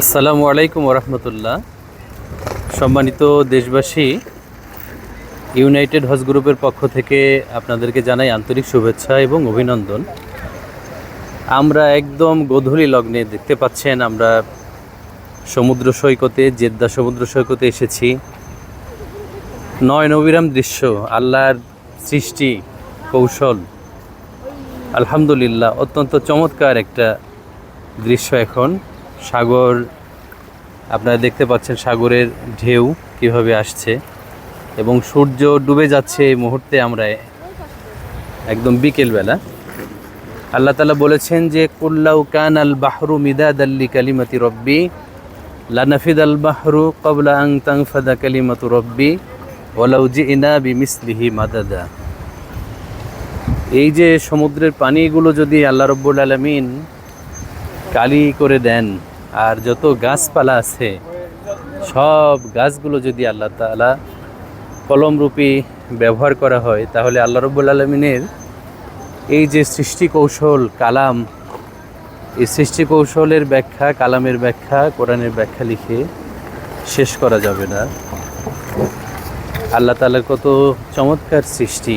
আসসালামু আলাইকুম ওরহমতুল্লাহ। সম্মানিত দেশবাসী, ইউনাইটেড হজ গ্রুপের পক্ষ থেকে আপনাদেরকে জানাই আন্তরিক শুভেচ্ছা এবং অভিনন্দন। আমরা একদম গোধূলি লগ্নে দেখতে পাচ্ছেন, আমরা সমুদ্র সৈকতে, জেদ্দা সমুদ্র সৈকতে এসেছি। নয়ন অবিরাম দৃশ্য, আল্লাহর সৃষ্টি কৌশল, আলহামদুলিল্লাহ অত্যন্ত চমৎকার একটা দৃশ্য। এখন সাগর, আপনারা দেখতে পাচ্ছেন সাগরের ঢেউ কিভাবে আসছে এবং সূর্য ডুবে যাচ্ছে এই মুহূর্তে। আমরা একদম বিকেলবেলা। আল্লাহ তাআলা বলেছেন যে কুল্লাউ কানাল বাহরু মিদাদাল লিকালিমাতি রব্বি লানাফিদাল বাহরু ক্বাবলা আন তানফাদা কালিমাতু রব্বি ওয়ালাউ জিনা বিমিসলিহি মাদাদা। এই যে সমুদ্রের পানিগুলো যদি আল্লাহ রাব্বুল আলামিন কালি করে দেন, আর যত গাছপালা আছে সব গাছগুলো যদি আল্লাহ তাআলা কলমরূপী ব্যবহার করা হয়, তাহলে আল্লাহ রাব্বুল আলামিনের এই যে সৃষ্টি কৌশল কালাম, এই সৃষ্টি কৌশলের ব্যাখ্যা, কালামের ব্যাখ্যা, কোরআনের ব্যাখ্যা লিখে শেষ করা যাবে না। আল্লাহ তাআলার কত চমৎকার সৃষ্টি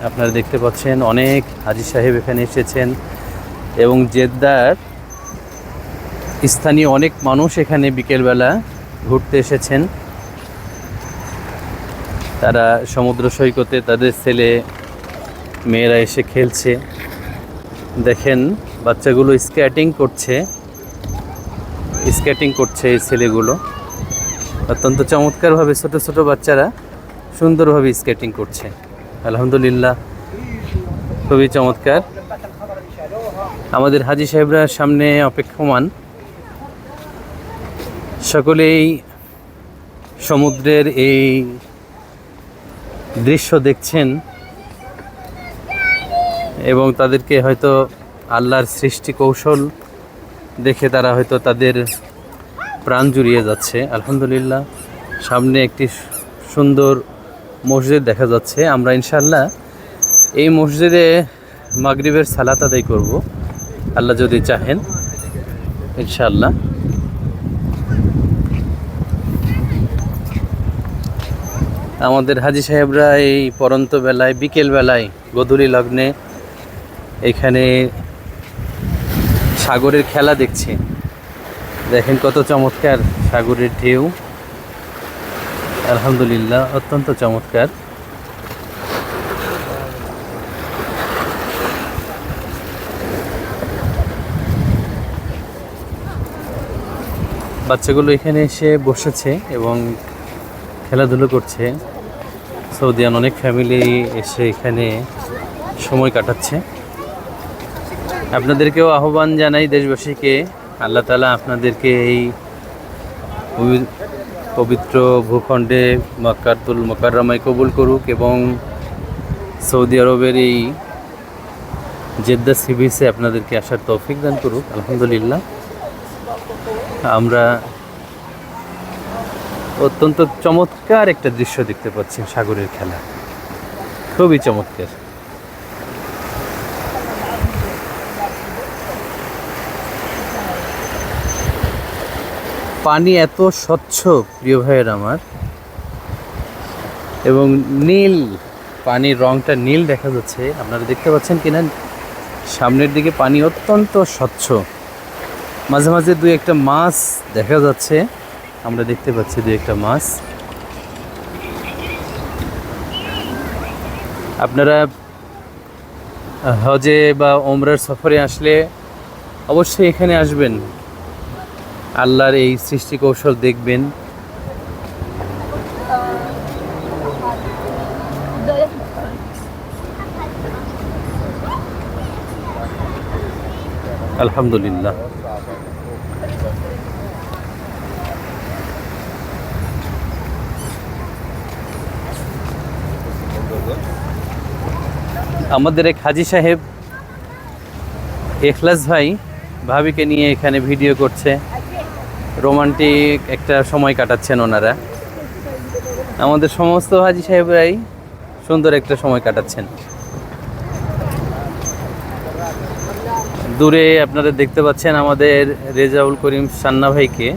আপনারা দেখতে পাচ্ছেন। অনেক হাজী সাহেব এখানে এসেছেন এবং জেদ্দার স্থানীয় অনেক মানুষ এখানে বিকেলবেলা ঘুরতে এসেছেন। তারা সমুদ্র সৈকতে তাদের ছেলে মেয়েরা এসে খেলছে। দেখেন বাচ্চাগুলো স্কেটিং করছে এই ছেলেগুলো অত্যন্ত চমৎকারভাবে, ছোট ছোট বাচ্চারা সুন্দরভাবে স্কেটিং করছে। আলহামদুলিল্লাহ, খুবই চমৎকার। আমাদের হাজী সাহেবরা সামনে অপেক্ষমান, সকলেই সমুদ্রের এই দৃশ্য দেখছেন এবং তাদেরকে হয়তো আল্লাহর সৃষ্টি কৌশল দেখে তারা হয়তো তাদের প্রাণ জুড়িয়ে যাচ্ছে। আলহামদুলিল্লাহ, সামনে একটি সুন্দর মসজিদ দেখা যাচ্ছে। আমরা ইনশাআল্লাহ এই মসজিদে মাগরিবের সালাত আদায় করব, আল্লাহ যদি চাহেন ইনশাআল্লাহ। আমাদের হাজী সাহেবরা এই পরন্ত বেলায়, বিকেল বেলায়, গোধূলি লগ্নে এখানে সাগরের খেলা দেখছে। দেখেন কত চমৎকার সাগরের ঢেউ, আলহামদুলিল্লাহ অত্যন্ত চমৎকার। বাচ্চাগুলো এখানে এসে বসেছে এবং খেলাধুলো করছে। সৌদিয়ান অনেক ফ্যামিলি এসে এখানে সময় কাটাচ্ছে। আপনাদেরকেও আহ্বান জানাই, দেশবাসীকে, আল্লাহ তাআলা আপনাদেরকে এই পবিত্র ভূখণ্ডে মক্কাতুল মুকাররমায় কবুল করুক এবং সৌদি আরবের এই জেদ্দা সি বিচে আপনাদেরকে আসার তৌফিক দান করুক। আলহামদুলিল্লাহ, আমরা অত্যন্ত চমৎকার একটা দৃশ্য দেখতে পাচ্ছি, সাগরের খেলা খুবই চমৎকার। পানি এত স্বচ্ছ প্রিয় ভাইয়ের আমার, এবং নীল, পানির রংটা নীল দেখা যাচ্ছে। আপনারা দেখতে পাচ্ছেন কিনা, সামনের দিকে পানি অত্যন্ত স্বচ্ছ। মাঝে মাঝে দুই একটা মাছ দেখা যাচ্ছে, আমরা দেখতে পাচ্ছি দুই একটা মাছ। আপনারা হজে বা ওমরার সফরে আসলে অবশ্যই এখানে আসবেন, আল্লাহর এই সৃষ্টি কৌশল দেখবেন। আলহামদুলিল্লাহ, আমাদের এক হাজী সাহেব এখলাস ভাই ভাবিকে নিয়ে এখানে ভিডিও করছে, রোমান্টিক একটা সময় কাটাচ্ছেন ওনারা। আমাদের সমস্ত হাজী সাহেবরাই সুন্দর একটা সময় কাটাচ্ছেন। দূরে আপনারা দেখতে পাচ্ছেন আমাদের রেজাউল করিম সান্না ভাইকে,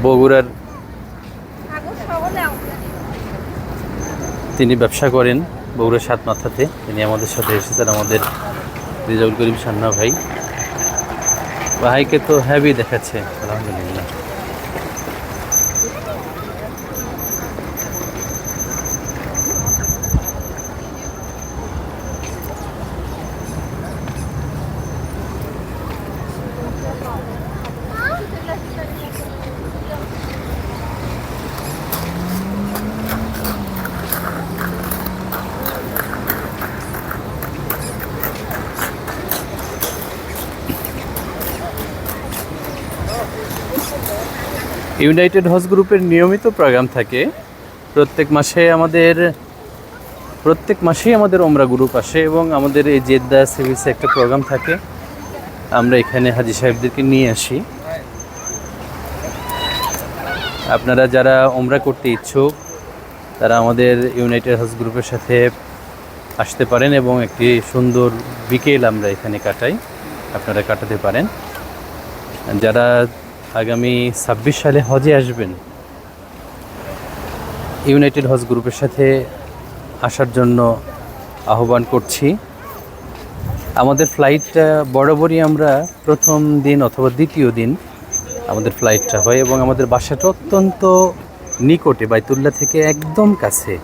বগুড়ার তিনি ব্যবসা করেন বগুড়ার সাতমাথাতে। তিনি আমাদের সাথে এসেছেন, আমাদের রেজাউল করিম সান্না ভাই। ভাইকে তো হ্যাভি দেখাচ্ছে, আলহামদুলিল্লাহ। ইউনাইটেড হজ গ্রুপের নিয়মিত প্রোগ্রাম থাকে। প্রত্যেক মাসেই আমাদের ওমরা গ্রুপ আসে এবং আমাদের এই জেদ্দা সিভিসে একটা প্রোগ্রাম থাকে। আমরা এখানে হাজী সাহেবদেরকে নিয়ে আসি। আপনারা যারা ওমরা করতে ইচ্ছুক তারা আমাদের ইউনাইটেড হজ গ্রুপের সাথে আসতে পারেন এবং একটি সুন্দর বিকেল আমরা এখানে কাটাই, আপনারা কাটাতে পারেন। যারা আগামী 26 সালে হজে আসবেন, ইউনাইটেড হজ গ্রুপের সাথে আসার জন্য আহ্বান করছি। আমাদের ফ্লাইটটা বরাবরই আমরা প্রথম দিন অথবা দ্বিতীয় দিন আমাদের ফ্লাইটটা হয় এবং আমাদের বাসাটা অত্যন্ত নিকটে, বাইতুল্লাহ থেকে একদম কাছে।